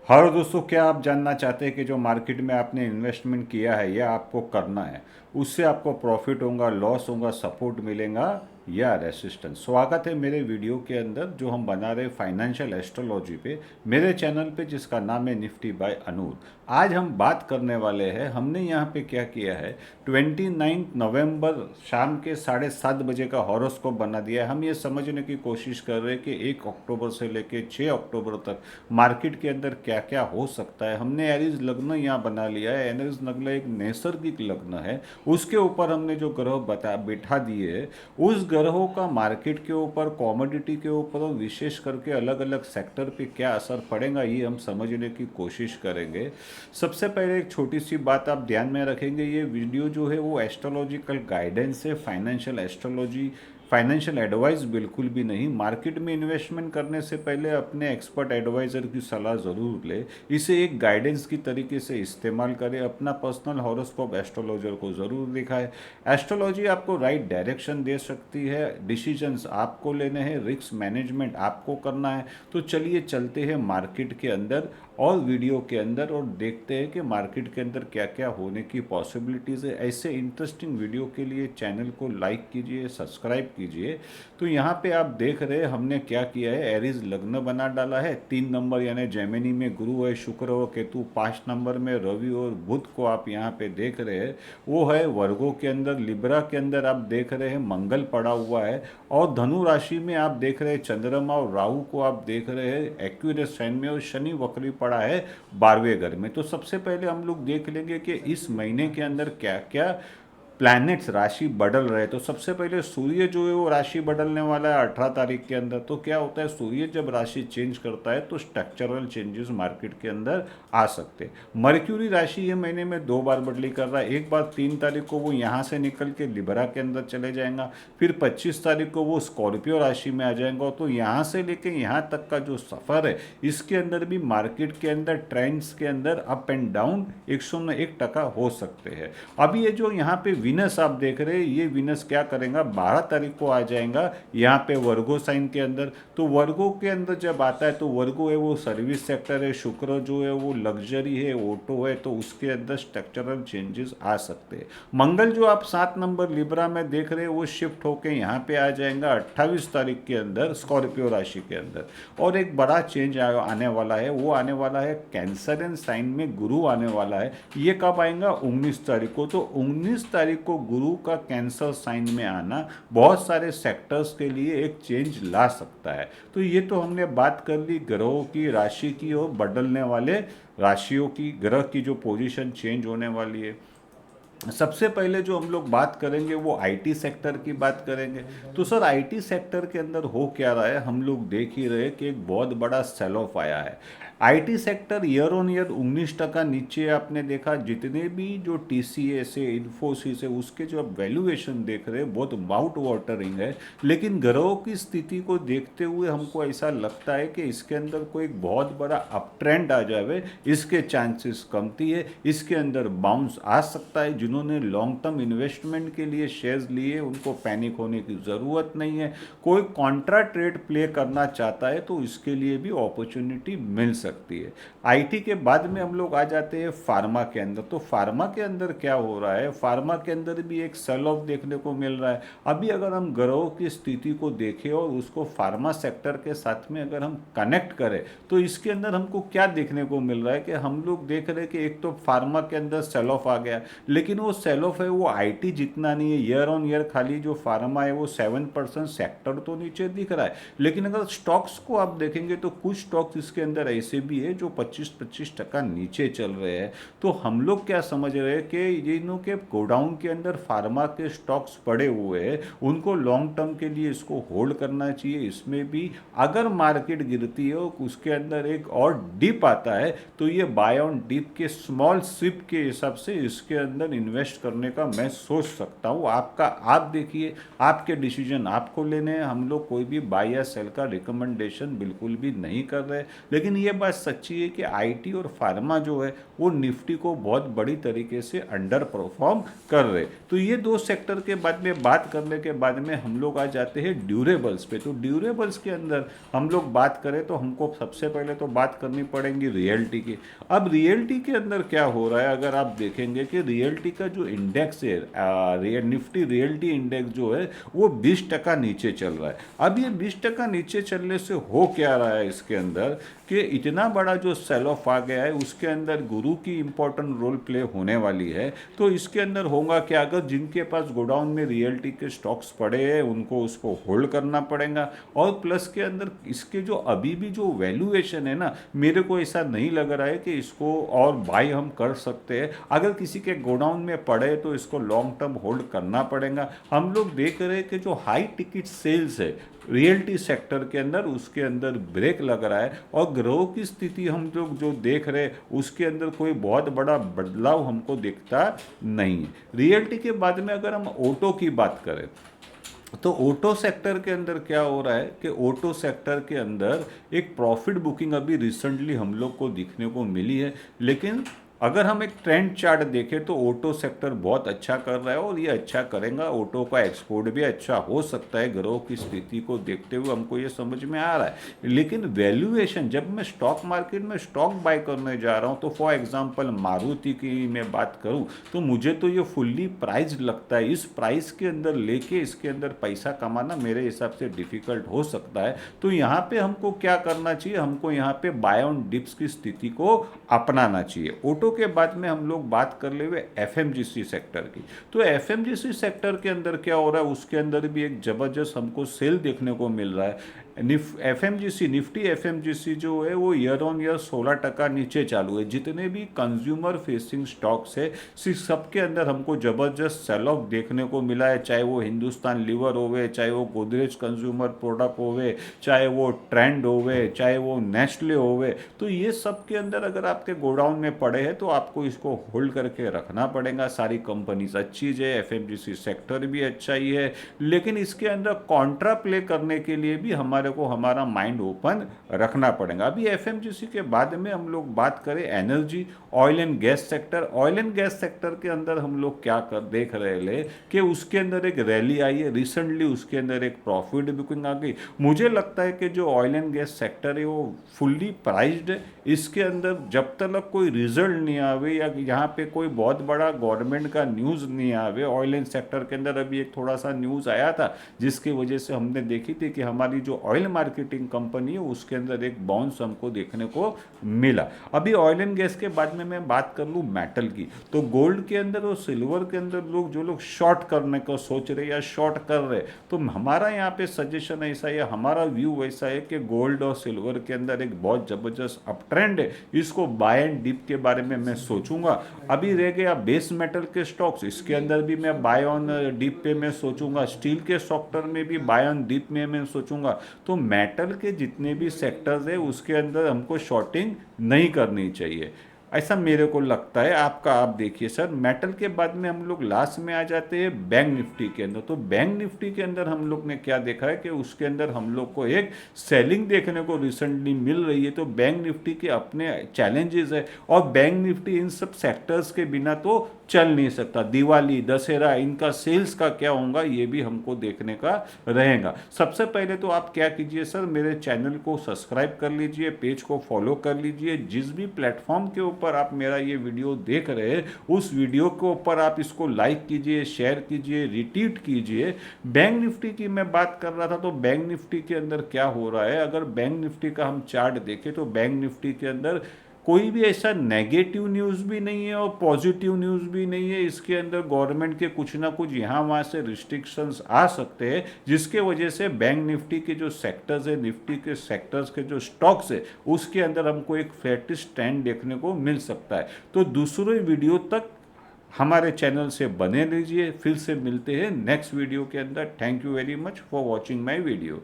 हाँ दोस्तों, क्या आप जानना चाहते हैं कि जो मार्केट में आपने इन्वेस्टमेंट किया है या आपको करना है, उससे आपको प्रॉफिट होगा, लॉस होगा, सपोर्ट मिलेगा या रेसिस्टेंस? स्वागत है मेरे वीडियो के अंदर जो हम बना रहे फाइनेंशियल एस्ट्रोलॉजी पे, मेरे चैनल पे, जिसका नाम है निफ्टी बाय अनूर। आज हम बात करने वाले हैं, हमने यहाँ पे क्या किया है, 29 नवंबर शाम के 7:30 बजे का हॉरोस्कोप बना दिया है। हम ये समझने की कोशिश कर रहे हैं कि 1 अक्टूबर से लेके 6 अक्टूबर तक मार्केट के अंदर क्या क्या हो सकता है। हमने एरीज लग्न यहाँ बना लिया है। एरीज लग्न एक नैसर्गिक लग्न है, उसके ऊपर हमने जो ग्रह बता बैठा दिए है, उस ग्रहों का मार्केट के ऊपर, कॉमोडिटी के ऊपर और विशेष करके अलग अलग सेक्टर पे क्या असर पड़ेगा, ये हम समझने की कोशिश करेंगे। सबसे पहले एक छोटी सी बात आप ध्यान में रखेंगे, ये वीडियो जो है वो एस्ट्रोलॉजिकल गाइडेंस है, फाइनेंशियल एस्ट्रोलॉजी, फाइनेंशियल एडवाइस बिल्कुल भी नहीं। मार्केट में इन्वेस्टमेंट करने से पहले अपने एक्सपर्ट एडवाइज़र की सलाह ज़रूर ले, इसे एक गाइडेंस की तरीके से इस्तेमाल करें। अपना पर्सनल हॉरोस्कोप एस्ट्रोलॉजर को ज़रूर दिखाएं। एस्ट्रोलॉजी आपको राइट डायरेक्शन दे सकती है, डिसीजंस आपको लेने हैं, रिस्क मैनेजमेंट आपको करना है। तो चलिए चलते हैं मार्केट के अंदर और वीडियो के अंदर और देखते हैं कि मार्केट के अंदर क्या क्या होने की पॉसिबिलिटीज़ है। ऐसे इंटरेस्टिंग वीडियो के लिए चैनल को लाइक कीजिए, सब्सक्राइब कीजिए। तो यहाँ पे आप देख रहे हैं हमने क्या किया है, एरीज लग्न बना डाला है। 3 नंबर यानी जेमिनी में गुरु है, शुक्र और केतु। 5 नंबर में रवि और बुध को आप यहाँ पे देख रहे हैं, वो है वर्गो के अंदर। लिब्रा के अंदर आप देख रहे हैं मंगल पड़ा हुआ है, और धनु राशि में आप देख रहे हैं चंद्रमा और राहु को आप देख रहे हैं एक्यूरेट साइन में, और शनि वक्री पड़ा है 12वें घर में। तो सबसे पहले हम लोग देख लेंगे कि इस महीने के अंदर क्या क्या प्लैनेट्स राशि बदल रहे। तो सबसे पहले सूर्य जो है वो राशि बदलने वाला है 18 तारीख के अंदर। तो क्या होता है, सूर्य जब राशि चेंज करता है तो स्ट्रक्चरल चेंजेस मार्केट के अंदर आ सकते हैं। मर्क्यूरी राशि ये महीने में 2 बार बदली कर रहा है। एक बार 3 तारीख को वो यहाँ से निकल के लिब्रा के अंदर चले जाएगा, फिर 25 तारीख को वो स्कॉर्पियो राशि में आ जाएगा। तो यहाँ से लेके यहाँ तक का जो सफ़र है, इसके अंदर भी मार्केट के अंदर ट्रेंड्स के अंदर अप एंड डाउन 101% हो सकते हैं। अभी ये जो यहाँ पे विनस आप देख रहे हैं, ये विनस क्या करेगा, 12 तारीख को आ जाएगा यहाँ पे वर्गो साइन के अंदर। तो वर्गो के अंदर जब आता है तो वर्गो है वो सर्विस सेक्टर है, शुक्र जो है वो लग्जरी है, ऑटो है, तो उसके अंदर स्ट्रक्चरल चेंजेस आ सकते हैं। मंगल जो आप 7 नंबर लिब्रा में देख रहे हैं, वो शिफ्ट होके यहाँ पे आ जाएगा 28 तारीख के अंदर स्कॉर्पियो राशि के अंदर। और एक बड़ा चेंज आने वाला है, वो आने वाला है कैंसरियन साइन में गुरु आने वाला है। ये कब आएगा, 19 तारीख को। तो 19 तारीख को गुरु का कैंसर साइन में आना बहुत सारे सेक्टर्स के लिए एक चेंज ला सकता है। तो ये तो हमने बात कर ली ग्रहों की, राशि की और बदलने वाले राशियों की, ग्रह की जो पोजीशन चेंज होने वाली है। सबसे पहले जो हम लोग बात करेंगे वो आईटी सेक्टर की बात करेंगे। तो सर आईटी सेक्टर के अंदर हो क्या रहा है, हम लोग देख ही रहे कि एक बहुत बड़ा सेल ऑफ आया है। IT sector year on year 19% नीचे आपने देखा। जितने भी जो टीसीएस है, इन्फोसिस है, उसके जो आप वैल्यूएशन देख रहे हैं बहुत माउथ वाटरिंग है। लेकिन ग्रहों की स्थिति को देखते हुए हमको ऐसा लगता है कि इसके अंदर कोई एक बहुत बड़ा अप ट्रेंड आ जाए, इसके चांसेस कमती है। इसके अंदर बाउंस आ सकता है। जिन्होंने लॉन्ग टर्म इन्वेस्टमेंट के लिए शेयर्स लिए, उनको पैनिक होने की ज़रूरत नहीं है। कोई कॉन्ट्रा ट्रेड प्ले करना चाहता है तो इसके लिए भी अपॉर्चुनिटी मिल सकती है। आईटी के बाद में हम लोग आ जाते हैं फार्मा के अंदर। तो फार्मा के अंदर क्या हो रहा है, फार्मा के अंदर भी एक सेल ऑफ देखने को मिल रहा है। अभी अगर हम ग्रहों की स्थिति को देखें और उसको फार्मा सेक्टर के साथ में अगर हम कनेक्ट करें, तो इसके अंदर हमको क्या देखने को मिल रहा है कि हम लोग देख रहे हैं कि एक तो फार्मा के अंदर सेल ऑफ आ गया, लेकिन वो सेल ऑफ है वो आईटी जितना नहीं है। ईयर ऑन ईयर खाली जो फार्मा है वो 7% सेक्टर तो नीचे दिख रहा है। लेकिन अगर स्टॉक्स को आप देखेंगे तो कुछ स्टॉक्स इसके अंदर ऐसे भी है जो 25% नीचे चल रहे हैं। तो हम लोग क्या समझ रहे हैं कि जिनों के गोडाउन के अंदर फार्मा के स्टॉक्स पड़े हुए हैं, उनको लॉन्ग टर्म के लिए इसको होल्ड करना चाहिए। इसमें भी अगर मार्केट गिरती है और उसके अंदर एक और डिप आता है, तो ये बाय ऑन डिप के स्मॉल सिप के हिसाब से इसके अंदर इन्वेस्ट करने का मैं सोच सकता हूँ। आपका आप देखिए, आपके डिसीजन आपको लेने हैं। हम लोग कोई भी बाय या सेल का रिकमेंडेशन बिल्कुल भी नहीं कर रहे। लेकिन ये बात बात सच्ची है कि आईटी और फार्मा जो है वो निफ्टी को बहुत बड़ी तरीके से अंडर परफॉर्म कर रहे। तो ये दो सेक्टर के बाद में बात करने के बाद में हम लोग आ जाते हैं ड्यूरेबल्स पे। तो ड्यूरेबल्स के अंदर हम लोग बात करें तो हमको सबसे पहले तो बात करनी पड़ेगी रियल्टी की। अब रियल्टी के अंदर क्या हो रहा है, अगर आप देखेंगे कि रियल्टी का जो इंडेक्स है निफ्टी रियल्टी इंडेक्स जो है वो 20% नीचे चल रहा है। अब ये 20% नीचे चलने से हो क्या रहा है इसके अंदर कि इतना बड़ा जो सेल ऑफ आ गया है उसके अंदर गुरु की इंपॉर्टेंट रोल प्ले होने वाली है। तो इसके अंदर होगा कि अगर जिनके पास गोडाउन में रियल्टी के स्टॉक्स पड़े हैं उनको उसको होल्ड करना पड़ेगा। और प्लस के अंदर इसके जो अभी भी जो वैल्यूएशन है ना, मेरे को ऐसा नहीं लग रहा है कि इसको और बाई हम कर सकते हैं। अगर किसी के गोडाउन में पड़े तो इसको लॉन्ग टर्म होल्ड करना पड़ेगा। हम लोग देख रहे हैं कि जो हाई टिकट सेल्स है रियल्टी सेक्टर के अंदर उसके अंदर ब्रेक लग रहा है और ग्रोह की स्थिति हम लोग जो देख रहे हैं उसके अंदर कोई बहुत बड़ा बदलाव हमको दिखता नहीं है। रियल्टी के बाद में अगर हम ऑटो की बात करें तो ऑटो सेक्टर के अंदर क्या हो रहा है कि ऑटो सेक्टर के अंदर एक प्रॉफिट बुकिंग अभी रिसेंटली हम लोग को दिखने को मिली है। लेकिन अगर हम एक ट्रेंड चार्ट देखें तो ऑटो सेक्टर बहुत अच्छा कर रहा है और ये अच्छा करेगा। ऑटो का एक्सपोर्ट भी अच्छा हो सकता है, ग्रोह की स्थिति को देखते हुए हमको ये समझ में आ रहा है। लेकिन वैल्यूएशन जब मैं स्टॉक मार्केट में स्टॉक बाय करने जा रहा हूँ तो फॉर एग्जांपल मारुति की मैं बात करूँ तो मुझे तो ये फुल्ली प्राइस लगता है। इस प्राइस के अंदर लेके इसके अंदर पैसा कमाना मेरे हिसाब से डिफिकल्ट हो सकता है। तो यहाँ पे हमको क्या करना चाहिए, हमको यहाँ पे बाय ऑन डिप्स की स्थिति को अपनाना चाहिए। ऑटो के बाद में हम लोग बात कर ले हुए एफएमजीसी सेक्टर की। तो एफएमजीसी सेक्टर के अंदर क्या हो रहा है, उसके अंदर भी एक जबरदस्त हमको सेल देखने को मिल रहा है। एफएमजीसी निफ्टी एफएमजीसी जो है वो ईयर ऑन ईयर 16% नीचे चालू है। जितने भी कंज्यूमर फेसिंग स्टॉक्स है सबके अंदर हमको जबरदस्त सेल ऑफ देखने को मिला है। चाहे वो हिंदुस्तान लीवर होवे, चाहे वो गोदरेज कंज्यूमर प्रोडक्ट होवे, चाहे वो ट्रेंड होवे, चाहे वो नेस्ले होवे। तो ये सब के अंदर अगर आपके गोडाउन में पड़े हैं तो आपको इसको होल्ड करके रखना पड़ेगा। सारी कंपनीज अच्छी है, एफएमजीसी सेक्टर भी अच्छा ही है, लेकिन इसके अंदर कॉन्ट्रा प्ले करने के लिए भी हमारे को हमारा माइंड ओपन रखना पड़ेगा। अभी एफएमजीसी के बाद में हम लोग बात करें energy oil and gas sector. Oil and gas sector के अंदर हम लोग क्या कर देख रहे ले कि उसके अंदर एक रैली आई है रिसेंटली, उसके अंदर एक प्रॉफिट बुकिंग आ गई। मुझे लगता है कि जो ऑयल एंड गैस सेक्टर है वो फुल्ली प्राइज्ड है। इसके अंदर जब तक कोई रिजल्ट नहीं आवे या यहाँ पे कोई बहुत बड़ा गवर्नमेंट का न्यूज़ नहीं आवे, ऑयल एंड सेक्टर के अंदर अभी एक थोड़ा सा न्यूज़ आया था जिसकी वजह से हमने देखी थी कि हमारी जो ऑयल मार्केटिंग कंपनी है उसके अंदर एक बाउंस हमको देखने को मिला। अभी ऑयल एंड गैस के बाद में मैं बात कर लूँ मेटल की, तो गोल्ड के अंदर और सिल्वर के अंदर लोग जो लोग शॉर्ट करने को सोच रहे या शॉर्ट कर रहे, तो हमारा यहाँ पे सजेशन ऐसा है, हमारा व्यू वैसा है कि गोल्ड और सिल्वर के अंदर एक बहुत जबरदस्त अप ट्रेंड है। इसको बाय एंड डिप के बारे में मैं सोचूंगा। अभी रह गया बेस मेटल के स्टॉक्स, इसके अंदर भी मैं बाय ऑन डिप पे मैं सोचूंगा। स्टील के सेक्टर में भी बाय ऑन डिप में मैं सोचूंगा। तो मेटल के जितने भी सेक्टर्स है उसके अंदर हमको शॉर्टिंग नहीं करनी चाहिए, ऐसा मेरे को लगता है। आपका आप देखिए सर, मेटल के बाद में हम लोग लास्ट में आ जाते हैं बैंक निफ्टी के अंदर। तो बैंक निफ्टी के अंदर हम लोग ने क्या देखा है कि उसके अंदर हम लोग को एक सेलिंग देखने को रिसेंटली मिल रही है। तो बैंक निफ्टी के अपने चैलेंजेस है और बैंक निफ्टी इन सब सेक्टर्स के बिना तो चल नहीं सकता। दिवाली दशहरा इनका सेल्स का क्या होगा ये भी हमको देखने का रहेगा। सबसे पहले तो आप क्या कीजिए सर, मेरे चैनल को सब्सक्राइब कर लीजिए, पेज को फॉलो कर लीजिए। जिस भी प्लेटफॉर्म के ऊपर आप मेरा ये वीडियो देख रहे हैं उस वीडियो के ऊपर आप इसको लाइक कीजिए, शेयर कीजिए, रिट्वीट कीजिए। बैंक निफ्टी की मैं बात कर रहा था, तो बैंक निफ्टी के अंदर क्या हो रहा है, अगर बैंक निफ्टी का हम चार्ट देखें तो बैंक निफ्टी के अंदर कोई भी ऐसा नेगेटिव न्यूज़ भी नहीं है और पॉजिटिव न्यूज़ भी नहीं है। इसके अंदर गवर्नमेंट के कुछ ना कुछ यहाँ वहाँ से रिस्ट्रिक्शंस आ सकते हैं, जिसके वजह से बैंक निफ्टी के जो सेक्टर्स है, निफ्टी के सेक्टर्स के जो स्टॉक्स है, उसके अंदर हमको एक फ्लैटिश ट्रेंड देखने को मिल सकता है। तो दूसरे वीडियो तक हमारे चैनल से बने रहिए। फिर से मिलते हैं नेक्स्ट वीडियो के अंदर। Thank you very much for watching my video.